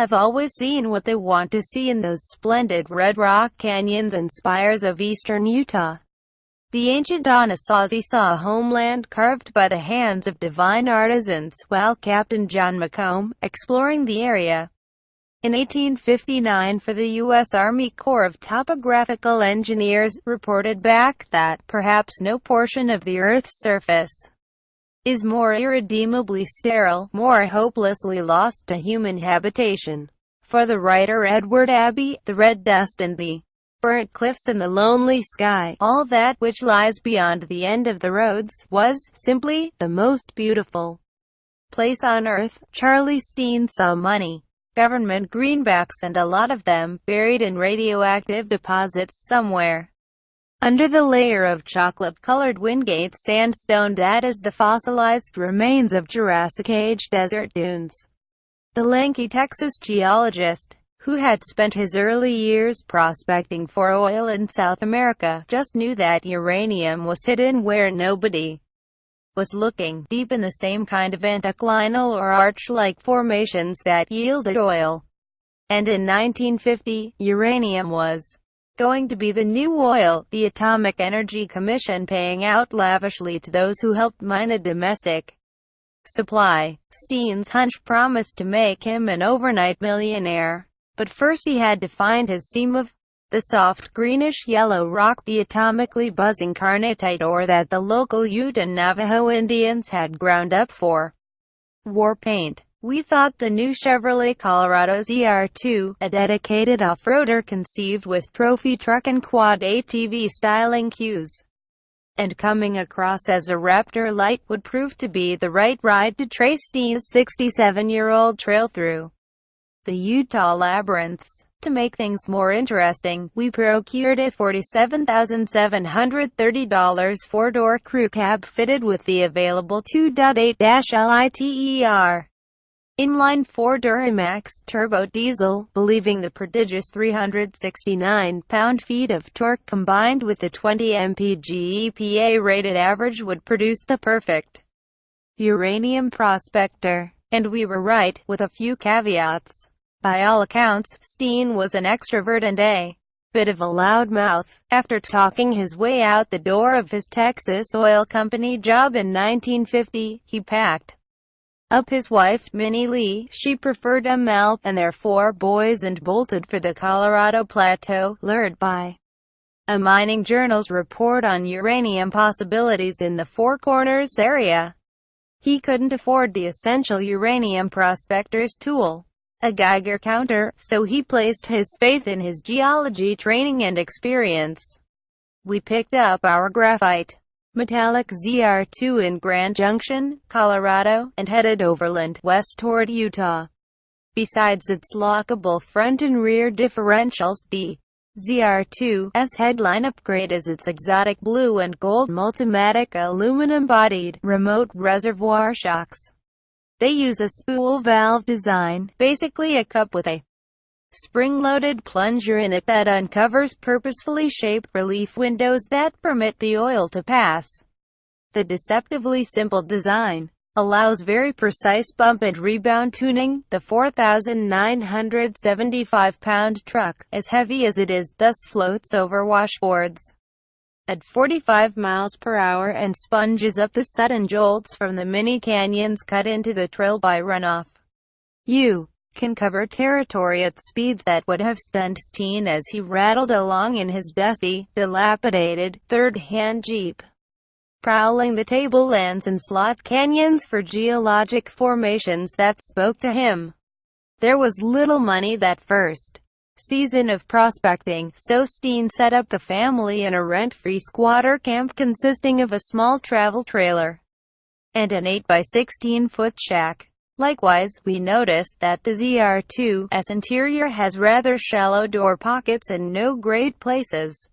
have always seen what they want to see in those splendid red rock canyons and spires of eastern Utah. The ancient Anasazi saw a homeland carved by the hands of divine artisans, while Captain John McComb, exploring the area in 1859 for the U.S. Army Corps of Topographical Engineers, reported back that, perhaps no portion of the Earth's surface is more irredeemably sterile, more hopelessly lost to human habitation. For the writer Edward Abbey, the red dust and the burnt cliffs and the lonely sky, all that which lies beyond the end of the roads, was, simply, the most beautiful place on earth. Charlie Steen saw money, government greenbacks, and a lot of them, buried in radioactive deposits somewhere under the layer of chocolate-colored Wingate sandstone that is the fossilized remains of Jurassic-age desert dunes. The lanky Texas geologist, who had spent his early years prospecting for oil in South America, just knew that uranium was hidden where nobody was looking, deep in the same kind of anticlinal or arch-like formations that yielded oil. And in 1950, uranium was going to be the new oil, the Atomic Energy Commission paying out lavishly to those who helped mine a domestic supply. Steen's hunch promised to make him an overnight millionaire. But first he had to find his seam of the soft greenish-yellow rock, the atomically buzzing carnotite ore that the local Ute and Navajo Indians had ground up for war paint. We thought the new Chevrolet Colorado zr2, a dedicated off-roader conceived with trophy truck and quad ATV styling cues, and coming across as a Raptor Light, would prove to be the right ride to trace Steen's 67-year-old trail through the Utah labyrinths. To make things more interesting, we procured a $47,730 four-door crew cab fitted with the available 2.8-liter inline 4 Duramax turbo diesel, believing the prodigious 369 pound-feet of torque combined with the 20 mpg EPA-rated average would produce the perfect uranium prospector. And we were right, with a few caveats. By all accounts, Steen was an extrovert and a bit of a loudmouth. After talking his way out the door of his Texas Oil Company job in 1950, he packed up his wife, Minnie Lee, she preferred ML, and their 4 boys and bolted for the Colorado Plateau, lured by a mining journal's report on uranium possibilities in the Four Corners area. He couldn't afford the essential uranium prospector's tool, a Geiger counter, so he placed his faith in his geology training and experience. We picked up our graphite metallic zr2 in Grand Junction, Colorado, and headed overland, west toward Utah. Besides its lockable front and rear differentials, the zr2's headline upgrade is its exotic blue and gold Multimatic aluminum-bodied remote reservoir shocks. They use a spool valve design, basically a cup with a spring-loaded plunger in it that uncovers purposefully shaped relief windows that permit the oil to pass. The deceptively simple design allows very precise bump and rebound tuning. The 4,975-pound truck, as heavy as it is, thus floats over washboards at 45 miles per hour and sponges up the sudden jolts from the mini canyons cut into the trail by runoff. You can cover territory at speeds that would have stunned Steen as he rattled along in his dusty, dilapidated, third-hand Jeep, prowling the tablelands and slot canyons for geologic formations that spoke to him. There was little money that first season of prospecting, so Steen set up the family in a rent-free squatter camp consisting of a small travel trailer and an 8-by-16-foot shack. Likewise, we noticed that the zr2's interior has rather shallow door pockets and no great places